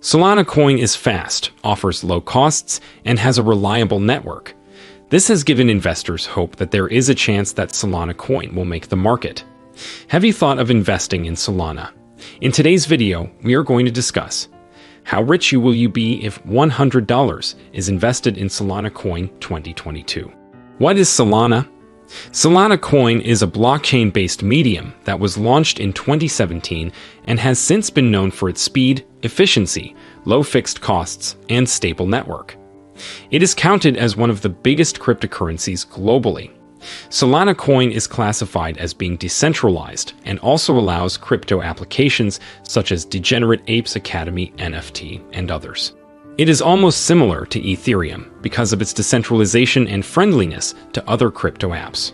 Solana Coin is fast, offers low costs, and has a reliable network. This has given investors hope that there is a chance that Solana Coin will make the market. Have you thought of investing in Solana? In today's video, we are going to discuss how rich will you be if $100 is invested in Solana Coin 2022. What is Solana? Solana Coin is a blockchain-based medium that was launched in 2017 and has since been known for its speed, efficiency, low fixed costs, and stable network. It is counted as one of the biggest cryptocurrencies globally. Solana Coin is classified as being decentralized and also allows crypto applications such as Degenerate Apes Academy NFT and others. It is almost similar to Ethereum because of its decentralization and friendliness to other crypto apps.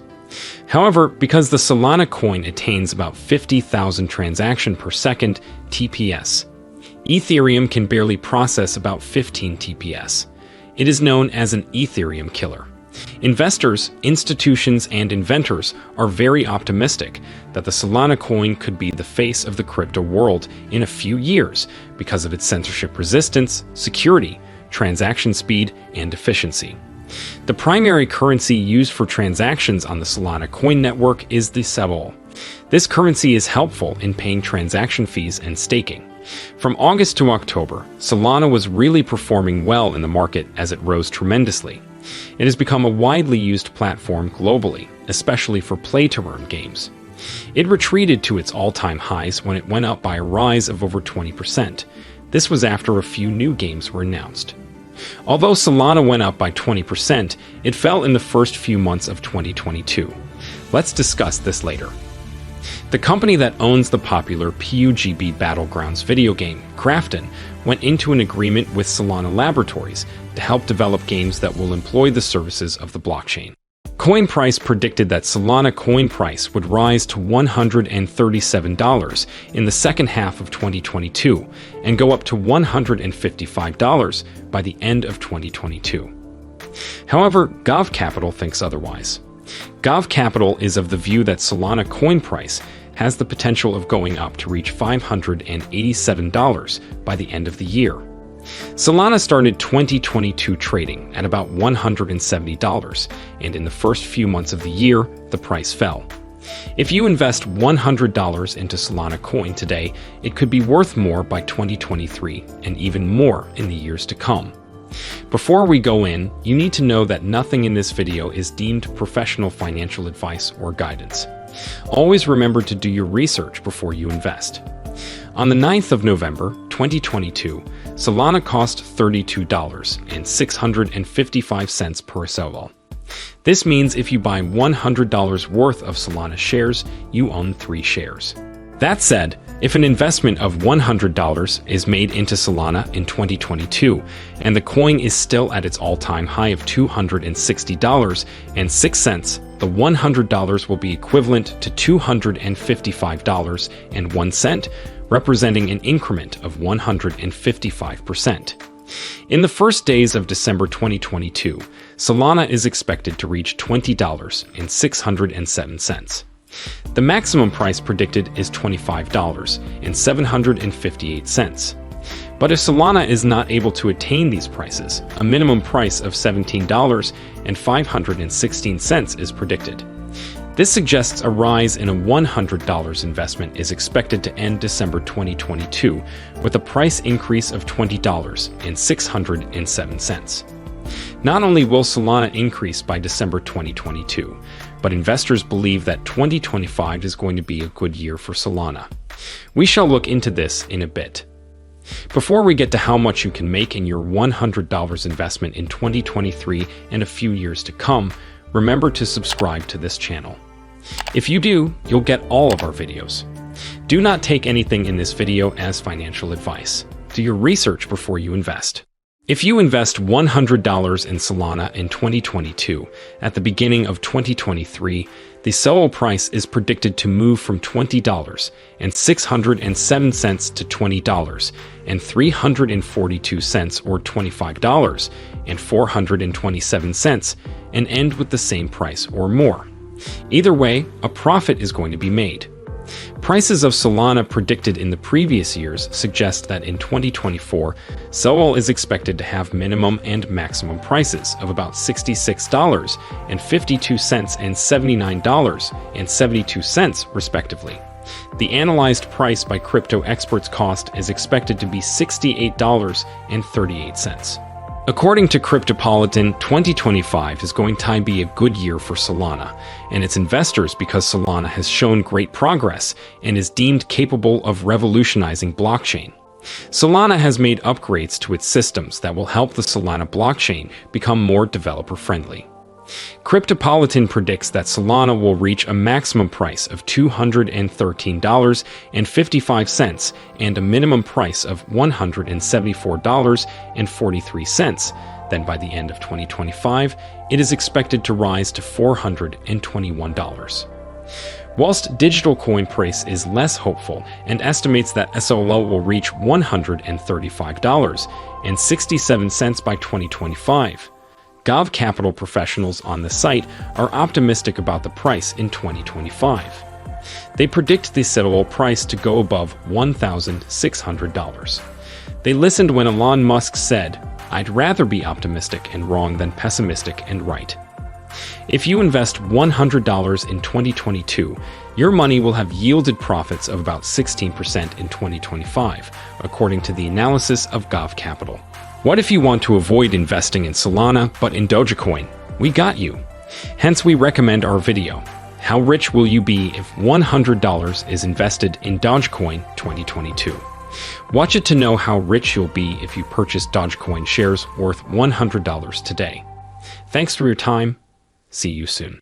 However, because the Solana Coin attains about 50,000 transactions per second (TPS), Ethereum can barely process about 15 TPS. It is known as an Ethereum killer. Investors, institutions, and inventors are very optimistic that the Solana Coin could be the face of the crypto world in a few years because of its censorship resistance, security, transaction speed, and efficiency. The primary currency used for transactions on the Solana Coin network is the SOL. This currency is helpful in paying transaction fees and staking. From August to October, Solana was really performing well in the market as it rose tremendously. It has become a widely used platform globally, especially for play-to-earn games. It retreated to its all-time highs when it went up by a rise of over 20%. This was after a few new games were announced. Although Solana went up by 20%, it fell in the first few months of 2022. Let's discuss this later. The company that owns the popular PUBG Battlegrounds video game, Krafton, went into an agreement with Solana Laboratories to help develop games that will employ the services of the blockchain. CoinPrice predicted that Solana Coin price would rise to $137 in the second half of 2022 and go up to $155 by the end of 2022. However, Gov Capital thinks otherwise. Gov Capital is of the view that Solana Coin price has the potential of going up to reach $587 by the end of the year. Solana started 2022 trading at about $170, and in the first few months of the year, the price fell. If you invest $100 into Solana Coin today, it could be worth more by 2023 and even more in the years to come. Before we go in, you need to know that nothing in this video is deemed professional financial advice or guidance. Always remember to do your research before you invest. On the 9th of November, 2022, Solana cost $32.655 per SOL. This means if you buy $100 worth of Solana shares, you own 3 shares. That said, if an investment of $100 is made into Solana in 2022 and the coin is still at its all-time high of $260.06, the $100 will be equivalent to $255.01, representing an increment of 155%. In the first days of December 2022, Solana is expected to reach $20.607. The maximum price predicted is $25.758. But if Solana is not able to attain these prices, a minimum price of $17.516 is predicted. This suggests a rise in a $100 investment is expected to end December 2022 with a price increase of $20.607. Not only will Solana increase by December 2022, but investors believe that 2025 is going to be a good year for Solana. We shall look into this in a bit. Before we get to how much you can make in your $100 investment in 2023 and a few years to come, remember to subscribe to this channel. If you do, you'll get all of our videos. Do not take anything in this video as financial advice. Do your research before you invest. If you invest $100 in Solana in 2022, at the beginning of 2023, the SOL price is predicted to move from $20.607 to $20.342 or $25.427 and end with the same price or more. Either way, a profit is going to be made. Prices of Solana predicted in the previous years suggest that in 2024, Sol is expected to have minimum and maximum prices of about $66.52 and $79.72, respectively. The analyzed price by crypto experts cost is expected to be $68.38. According to Cryptopolitan, 2025 is going to be a good year for Solana and its investors because Solana has shown great progress and is deemed capable of revolutionizing blockchain. Solana has made upgrades to its systems that will help the Solana blockchain become more developer-friendly. Cryptopolitan predicts that Solana will reach a maximum price of $213.55 and a minimum price of $174.43. Then by the end of 2025, it is expected to rise to $421. Whilst digital coin price is less hopeful and estimates that SOL will reach $135.67 by 2025, Gov Capital professionals on the site are optimistic about the price in 2025. They predict the SOL price to go above $1,600. They listened when Elon Musk said, "I'd rather be optimistic and wrong than pessimistic and right." If you invest $100 in 2022, your money will have yielded profits of about 16% in 2025, according to the analysis of Gov Capital. What if you want to avoid investing in Solana but in Dogecoin? We got you. Hence, we recommend our video, How Rich Will You Be If $100 is Invested in Dogecoin 2022. Watch it to know how rich you'll be if you purchase Dogecoin shares worth $100 today. Thanks for your time. See you soon.